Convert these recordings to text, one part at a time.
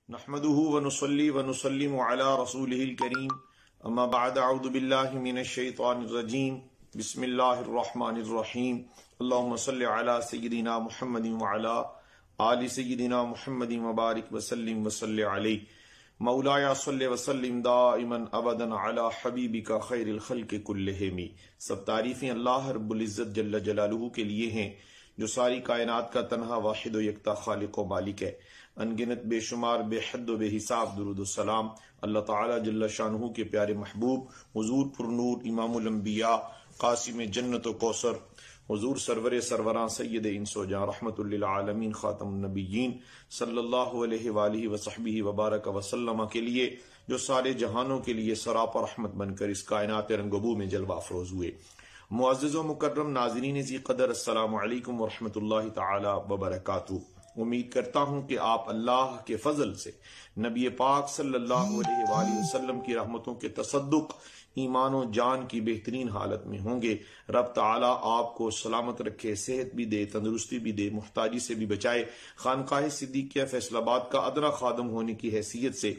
نحمده ونصلي ونسلم على رسوله الكريم اما بعد اعوذ بالله من الشيطان الرجيم بسم الله الرحمن الرحيم اللهم صل على سيدنا محمد وعلى آل سيدنا محمد وبارك وسلم وصل عليه مولاي صل وسلم دائما ابدا على حبيبك خير الخلق كلهم۔ سب تعریفیں اللہ رب العزت جل جلالہ کے لیے ہیں جو ساری کائنات کا تنہا واحد و یکتا خالق و مالک ہے۔ انگنت بے شمار بے حد و بے حساب درود و سلام اللہ تعالی جل شانہ کے پیارے محبوب حضور پر نور امام الانبیاء قاسم جنت و کوثر حضور سرور سروراں سید انس و جاں رحمت للعالمین خاتم النبیین صلی اللہ علیہ وآلہ وصحبہ وبارک وسلم کے لیے جو سارے جہانوں کے لیے سراپا رحمت بن کر اس کائنات رنگبو میں جلوہ افروز ہوئے۔ معزز و مکرم ناظرین ذی قدر، السلام علیکم ورحمۃ اللہ تعالی وبرکاتہ۔ امید کرتا ہوں کہ آپ اللہ کے فضل سے نبی پاک صلی اللہ علیہ وآلہ وسلم کی رحمتوں کے تصدق ایمان و جان کی بہترین حالت میں ہوں گے۔ رب تعالی آپ کو سلامت رکھے، صحت بھی دے، تندرستی بھی دے، محتاجی سے بھی بچائے۔ خانقاہ صدیقیہ فیصل آباد کا ادنا خادم ہونے کی حیثیت سے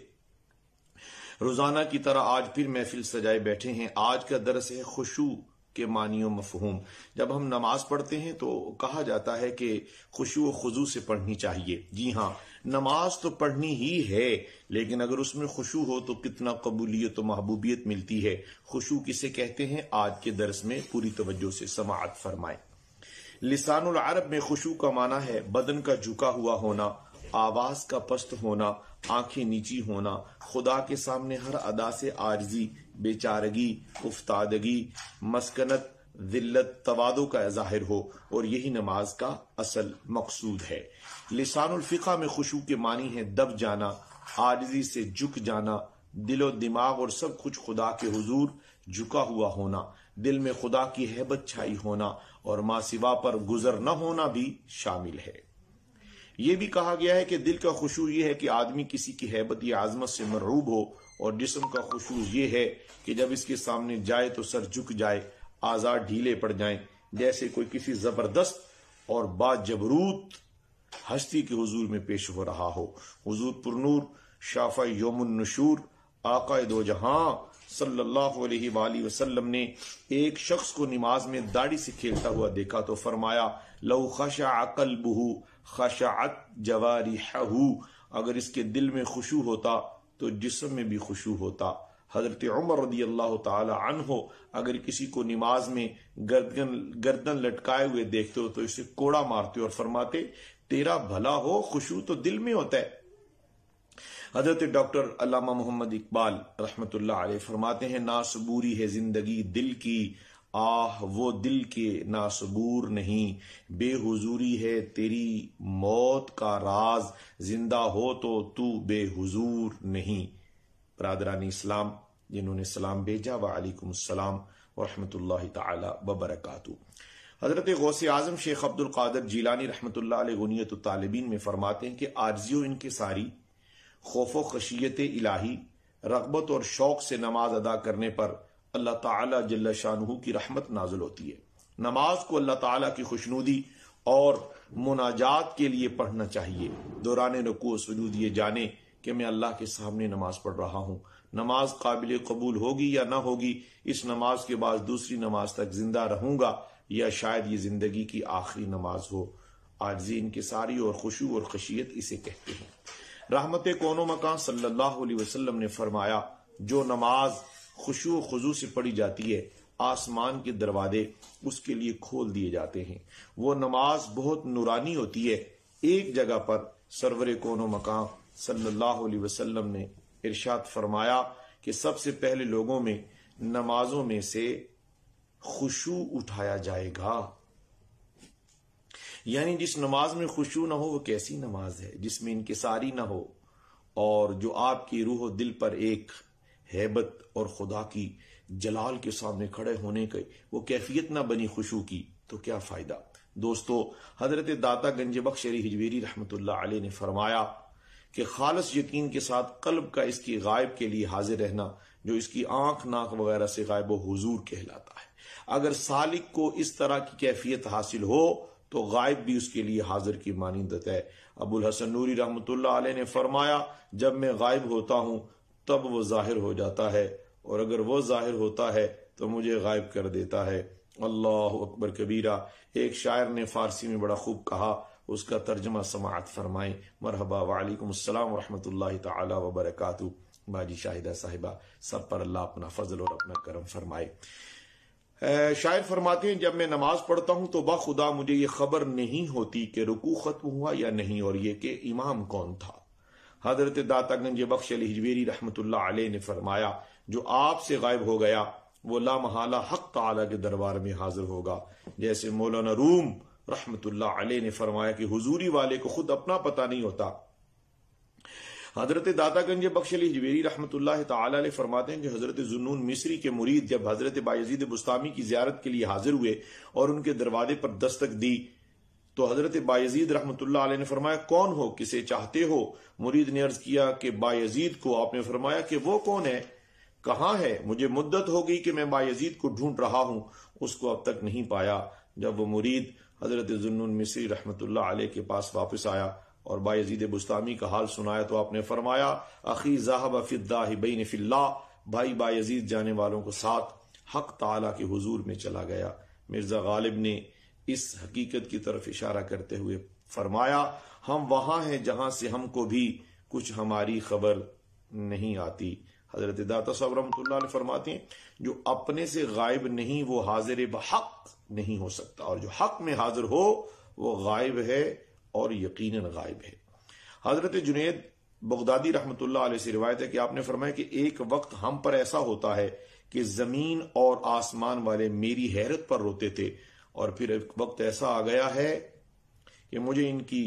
روزانہ کی طرح آج پھر محفل سجائے بیٹھے ہیں۔ آج کا درس ہے خشوع کے معنی و مفہوم۔ جب ہم نماز پڑھتے ہیں تو کہا جاتا ہے کہ خشوع و خضوع سے پڑھنی چاہیے۔ جی ہاں، نماز تو پڑھنی ہی ہے، لیکن اگر اس میں خشوع ہو تو کتنا قبولیت و محبوبیت ملتی ہے۔ خشوع کسے کہتے ہیں آج کے درس میں پوری توجہ سے سماعت فرمائیں۔ لسان العرب میں خشوع کا معنی ہے بدن کا جھکا ہوا ہونا، آواز کا پست ہونا، آنکھیں نیچی ہونا، خدا کے سامنے ہر ادا سے عاجزی، بیچارگی، افتادگی، مسکنت، ذلت، تواضع کا ظاہر ہو، اور یہی نماز کا اصل مقصود ہے۔ لسان الفقہ میں خشوع کے معنی ہے دب جانا، عاجزی سے جھک جانا، دل و دماغ اور سب کچھ خدا کے حضور جھکا ہوا ہونا، دل میں خدا کی ہیبت چھائی ہونا اور ماں سوا پر گزر نہ ہونا بھی شامل ہے۔ یہ بھی کہا گیا ہے کہ دل کا خشوع یہ ہے کہ آدمی کسی کی ہیبت یا عظمت سے مرعوب ہو، اور جسم کا خشوع یہ ہے کہ جب اس کے سامنے جائے تو سر جھک جائے، اعضاء ڈھیلے پڑ جائیں، جیسے کوئی کسی زبردست اور با جبروت ہستی کے حضور میں پیش ہو رہا ہو۔ حضور پرنور شافع یوم النشور آقا دو جہاں صلی اللہ علیہ وآلہ وسلم نے ایک شخص کو نماز میں داڑھی سے کھیلتا ہوا دیکھا تو فرمایا لو خشع قلبہ خشعت جوارحہ، اگر اس کے دل میں خشوع ہوتا تو جسم میں بھی خشوع ہوتا۔ حضرت عمر رضی اللہ تعالی عنہ اگر کسی کو نماز میں گردن لٹکائے ہوئے دیکھتے ہو تو اسے کوڑا مارتے اور فرماتے تیرا بھلا ہو، خشوع تو دل میں ہوتا ہے۔ حضرت ڈاکٹر علامہ محمد اقبال رحمت اللہ علیہ فرماتے ہیں ناصبوری ہے زندگی دل کی، آہ وہ دل کے ناصبور نہیں، بے حضوری ہے تیری موت کا راز، زندہ ہو تو بے حضور نہیں۔ برادران اسلام جنہوں نے سلام بھیجا، وعلیکم السلام ورحمۃ اللہ تعالی وبرکاتہ۔ حضرت غوث اعظم شیخ عبد القادر جیلانی رحمت اللہ علیہ غنیت الطالبین میں فرماتے ہیں کہ عاجزی و انکساری، خوف و خشیت الہی، رغبت اور شوق سے نماز ادا کرنے پر اللہ تعالی جل شانہ کی رحمت نازل ہوتی ہے۔ نماز کو اللہ تعالی کی خوشنودی اور مناجات کے لیے پڑھنا چاہیے۔ دوران رکوع و سجود یہ جانے کہ میں اللہ کے سامنے نماز پڑھ رہا ہوں۔ نماز قابل قبول ہوگی یا نہ ہوگی، اس نماز کے بعد دوسری نماز تک زندہ رہوں گا یا شاید یہ زندگی کی آخری نماز ہو۔ عاجزی انکساری اور خشوع اور خشیت اسے کہتے ہیں۔ رحمت کون و مکان صلی اللہ علیہ وسلم نے فرمایا جو نماز خشوع و خضوع سے پڑھی جاتی ہے آسمان کے دروازے اس کے لیے کھول دیے جاتے ہیں۔ وہ نماز بہت نورانی ہوتی ہے۔ ایک جگہ پر سرور کون و مکان صلی اللہ علیہ وسلم نے ارشاد فرمایا کہ سب سے پہلے لوگوں میں نمازوں میں سے خشوع اٹھایا جائے گا۔ یعنی جس نماز میں خشوع نہ ہو وہ کیسی نماز ہے؟ جس میں انکساری نہ ہو اور جو آپ کی روح و دل پر ایک ہیبت اور خدا کی جلال کے سامنے کھڑے ہونے کی وہ کیفیت نہ بنی خشوع کی تو کیا فائدہ؟ دوستو، حضرت داتا گنج بخش علی ہجویری رحمت اللہ علیہ نے فرمایا کہ خالص یقین کے ساتھ قلب کا اس کی غائب کے لیے حاضر رہنا جو اس کی آنکھ ناک وغیرہ سے غائب و حضور کہلاتا ہے۔ اگر سالک کو اس طرح کی کیفیت حاصل ہو تو غائب بھی اس کے لیے حاضر کی مانند ہے۔ ابو الحسن نوری رحمۃ اللہ علیہ نے فرمایا جب میں غائب ہوتا ہوں تب وہ ظاہر ہو جاتا ہے، اور اگر وہ ظاہر ہوتا ہے تو مجھے غائب کر دیتا ہے۔ اللہ اکبر کبیرہ۔ ایک شاعر نے فارسی میں بڑا خوب کہا، اس کا ترجمہ سماعت فرمائیں۔ مرحبا، وعلیکم السلام ورحمۃ اللہ تعالی وبرکاتہ۔ باجی شاہدہ صاحبہ، سب پر اللہ اپنا فضل اور اپنا کرم فرمائے۔ شاعر فرماتے ہیں جب میں نماز پڑھتا ہوں تو بخدا مجھے یہ خبر نہیں ہوتی کہ رکوع ختم ہوا یا نہیں، اور یہ کہ امام کون تھا۔ حضرت داتا گنج بخش علی حجویری رحمۃ اللہ علیہ نے فرمایا جو آپ سے غائب ہو گیا وہ لا محالہ حق تعالی کے دربار میں حاضر ہوگا۔ جیسے مولانا روم رحمۃ اللہ علیہ نے فرمایا کہ حضوری والے کو خود اپنا پتہ نہیں ہوتا۔ حضرت داتا گنج بخش علی حجویری رحمۃ اللہ تعالی علیہ فرماتے ہیں کہ حضرت ذوالنون مصری کے مرید جب حضرت بایزید بستامی کی زیارت کے لیے حاضر ہوئے اور ان کے دروازے پر دستک دی تو حضرت بایزید رحمۃ اللہ علیہ نے فرمایا کون ہو، کسے چاہتے ہو؟ مرید نے عرض کیا کہ بایزید کو۔ آپ نے فرمایا کہ وہ کون ہے، کہاں ہے؟ مجھے مدت ہو گئی کہ میں بایزید کو ڈھونڈ رہا ہوں، اس کو اب تک نہیں پایا۔ جب وہ مرید حضرت ذوالنون مصری رحمۃ اللہ علیہ کے پاس واپس آیا اور بایزید بستامی کا حال سنایا تو آپ نے فرمایا اخی ذاہب فی الذاہبین فی اللہ، بھائی بایزید جانے والوں کو ساتھ حق تعالی کے حضور میں چلا گیا۔ مرزا غالب نے اس حقیقت کی طرف اشارہ کرتے ہوئے فرمایا ہم وہاں ہیں جہاں سے ہم کو بھی کچھ ہماری خبر نہیں آتی۔ حضرت داتا صاحب رحمۃ اللہ علیہ فرماتے ہیں جو اپنے سے غائب نہیں وہ حاضر بحق نہیں ہو سکتا، اور جو حق میں حاضر ہو وہ غائب ہے اور یقیناً غائب ہے۔ حضرت جنید بغدادی رحمۃ اللہ علیہ سے روایت ہے کہ آپ نے فرمایا کہ ایک وقت ہم پر ایسا ہوتا ہے کہ زمین اور آسمان والے میری حیرت پر روتے تھے، اور پھر ایک وقت ایسا آ گیا ہے کہ مجھے ان کی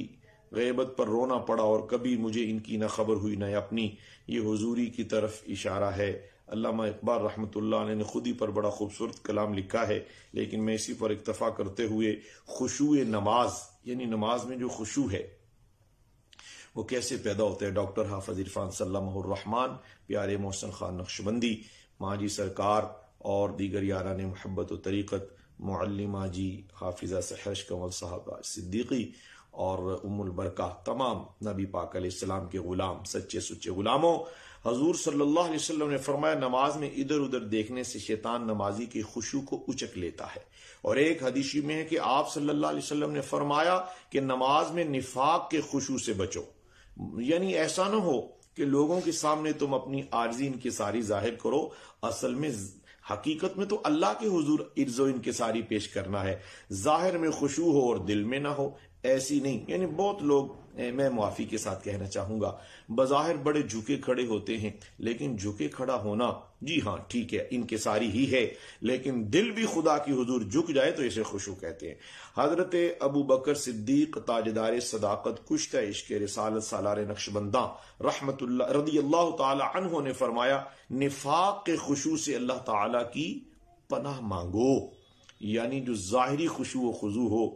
غیبت پر رونا پڑا اور کبھی مجھے ان کی نہ خبر ہوئی نہ اپنی۔ یہ حضوری کی طرف اشارہ ہے۔ علامہ اقبال رحمۃ اللہ علیہ نے خود ہی پر بڑا خوبصورت کلام لکھا ہے، لیکن میں اسی پر اکتفا کرتے ہوئے خشوع نماز، یعنی نماز میں جو خشوع ہے وہ کیسے پیدا ہوتا ہے، ڈاکٹر حافظ عرفان سلمہ الرحمن، پیارے محسن خان نقشبندی، ماں جی سرکار اور دیگر یاران محبت و طریقت، معلمہ جی حافظہ سحرش کنول صاحبہ صدیقی اور ام البرکہ، تمام نبی پاک علیہ السلام کے غلام، سچے سچے غلاموں، حضور صلی اللہ علیہ وسلم نے فرمایا نماز میں ادھر ادھر دیکھنے سے شیطان نمازی کی خشوع کو اچک لیتا ہے۔ اور ایک حدیث میں ہے کہ آپ صلی اللہ علیہ وسلم نے فرمایا کہ نماز میں نفاق کے خشوع سے بچو، یعنی ایسا نہ ہو کہ لوگوں کے سامنے تم اپنی عارضی انکساری ظاہر کرو، اصل میں حقیقت میں تو اللہ کے حضور عرض و انکساری پیش کرنا ہے، ظاہر میں خشوع ہو اور دل میں نہ ہو، ایسی نہیں۔ یعنی بہت لوگ، میں معافی کے ساتھ کہنا چاہوں گا، بظاہر بڑے جھکے کھڑے ہوتے ہیں، لیکن جھکے کھڑا ہونا جی ہاں ٹھیک ہے انکساری ہی ہے، لیکن دل بھی خدا کی حضور جھک جائے تو اسے خشوع کہتے ہیں۔ حضرت ابو بکر صدیق تاجدار صداقت کشتہ عشق رسالت سالار نقشبنداں رحمت اللہ رضی اللہ تعالی عنہ نے فرمایا نفاق کے خشوع سے اللہ تعالی کی پناہ مانگو، یعنی جو ظاہری خشوع و خضوع ہو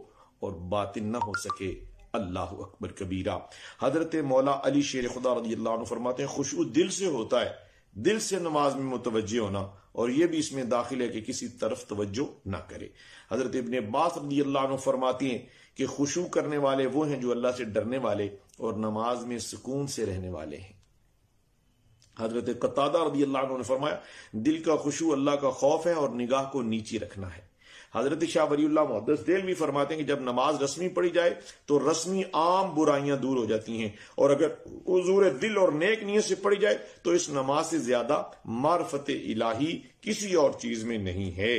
اور باطن نہ ہو سکے۔ اللہ اکبر کبیرہ۔ حضرت مولا علی شیر خدا رضی اللہ عنہ فرماتے ہیں خشوع دل سے ہوتا ہے، دل سے نماز میں متوجہ ہونا، اور یہ بھی اس میں داخل ہے کہ کسی طرف توجہ نہ کرے۔ حضرت ابن عباس رضی اللہ عنہ فرماتے ہیں کہ خشوع کرنے والے وہ ہیں جو اللہ سے ڈرنے والے اور نماز میں سکون سے رہنے والے ہیں۔ حضرت قتادہ رضی اللہ عنہ نے فرمایا دل کا خشوع اللہ کا خوف ہے اور نگاہ کو نیچی رکھنا ہے۔ حضرت شاہ ولی اللہ محدث دہلوی فرماتے ہیں کہ جب نماز رسمی پڑھی جائے تو رسمی عام برائیاں دور ہو جاتی ہیں، اور اگر حضور دل اور نیک نیت سے پڑھی جائے تو اس نماز سے زیادہ معرفت الہی کسی اور چیز میں نہیں ہے۔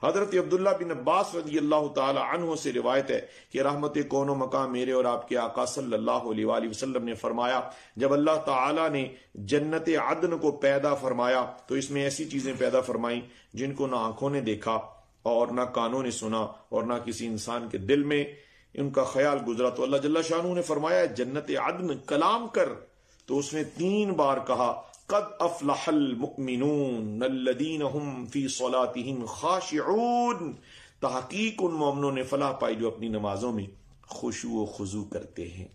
حضرت عبداللہ بن عباس رضی اللہ تعالی عنہ سے روایت ہے کہ رحمت کون و مقام میرے اور آپ کے آقا صلی اللہ علیہ وآلہ وسلم نے فرمایا جب اللہ تعالی نے جنت عدن کو پیدا فرمایا تو اس میں ایسی چیزیں پیدا فرمائیں جن کو نہ آنکھوں نے دیکھا اور نہ کانوں نے سنا اور نہ کسی انسان کے دل میں ان کا خیال گزرا۔ تو اللہ جل شانہ نے فرمایا جنت عدن کلام کر، تو اس نے 3 بار کہا قد افلح المؤمنون الذین هم فی صلاتهم خاشعون، تحقیق ان مومنوں نے فلاح پائی جو اپنی نمازوں میں خشوع و خضوع کرتے ہیں۔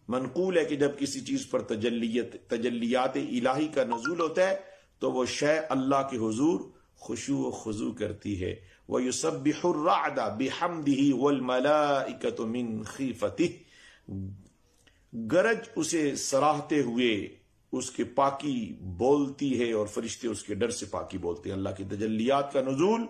منقول ہے کہ جب کسی چیز پر تجلیات الہی کا نزول ہوتا ہے تو وہ شے اللہ کے حضور خشوع و خضوع کرتی ہے، وَيُسَبِّحُ الرَّعْدَ بِحَمْدِهِ وَالْمَلَائِكَةُ مِنْ خِیفَتِهِ، گرج اسے سراہتے ہوئے اس کے پاکی بولتی ہے اور فرشتے اس کے ڈر سے پاکی بولتے ہیں۔ اللہ کی تجلیات کا نزول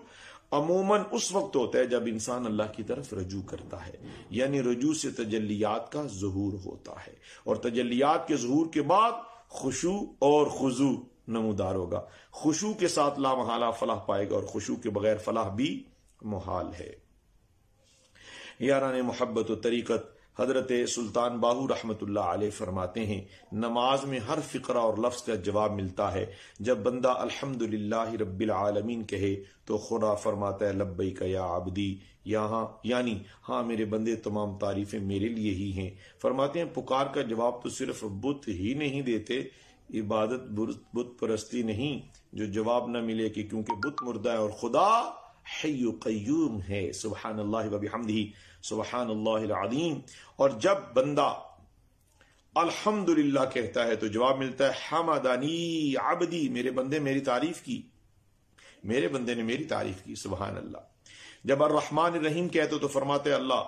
عموماً اس وقت ہوتا ہے جب انسان اللہ کی طرف رجوع کرتا ہے، یعنی رجوع سے تجلیات کا ظہور ہوتا ہے، اور تجلیات کے ظہور کے بعد خشوع اور خضوع نمودار ہوگا۔ خشوع کے ساتھ لا محالہ فلاح پائے گا، اور خشوع کے بغیر فلاح بھی محال ہے۔ یاران محبت و طریقت، حضرت سلطان باہو رحمت اللہ علیہ فرماتے ہیں نماز میں ہر فقرہ اور لفظ کا جواب ملتا ہے۔ جب بندہ الحمدللہ رب العالمین کہے تو خدا فرماتا ہے لبیک یا عبدی، یعنی ہاں میرے بندے، تمام تعریفیں میرے لیے ہی ہیں۔ فرماتے ہیں پکار کا جواب تو صرف بت ہی نہیں دیتے، عبادت بت پرستی نہیں جو جواب نہ ملے، کہ کیونکہ بت مردہ ہے اور خدا حی قیوم ہے۔ سبحان اللہ و بحمدہ سبحان اللہ العظیم۔ اور جب بندہ الحمدللہ کہتا ہے تو جواب ملتا ہے حمدنی عبدی، میرے بندے میری تعریف کی، میرے بندے نے میری تعریف کی، سبحان اللہ۔ جب الرحمن الرحیم کہتے تو فرماتے اللہ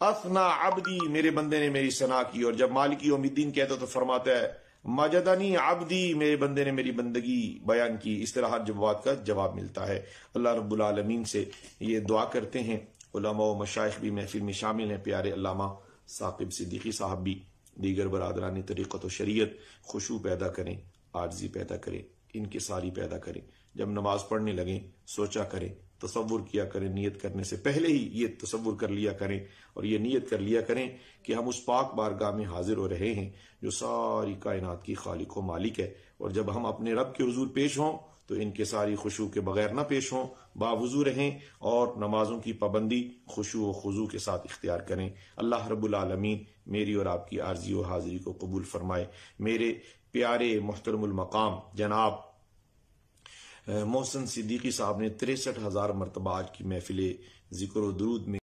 اثنا عبدی، میرے بندے نے میری ثنا کی۔ اور جب مالک یوم الدین کہتے تو فرماتا ہے مجدنی عبدی، میرے بندے نے میری بندگی بیان کی۔ اس طرح ہر جوابات کا جواب ملتا ہے۔ اللہ رب العالمین سے یہ دعا کرتے ہیں، علماء و مشائخ بھی محفل میں شامل ہیں، پیارے علامہ ثاقب صدیقی صاحب بھی، دیگر برادران طریقت و شریعت، خشوع پیدا کریں، عاجزی پیدا کریں، انکساری پیدا کریں۔ جب نماز پڑھنے لگیں سوچا کریں، تصور کیا کریں، نیت کرنے سے پہلے ہی یہ تصور کر لیا کریں اور یہ نیت کر لیا کریں کہ ہم اس پاک بارگاہ میں حاضر ہو رہے ہیں جو ساری کائنات کی خالق و مالک ہے، اور جب ہم اپنے رب کے حضور پیش ہوں تو ان کے ساری خشوع کے بغیر نہ پیش ہوں، باوضو رہیں اور نمازوں کی پابندی خشوع و خضوع کے ساتھ اختیار کریں۔ اللہ رب العالمین میری اور آپ کی عارضی و حاضری کو قبول فرمائے۔ میرے پیارے محترم المقام جناب محسن صدیقی صاحب نے 63,000 مرتبہ آج کی محفل ذکر و درود میں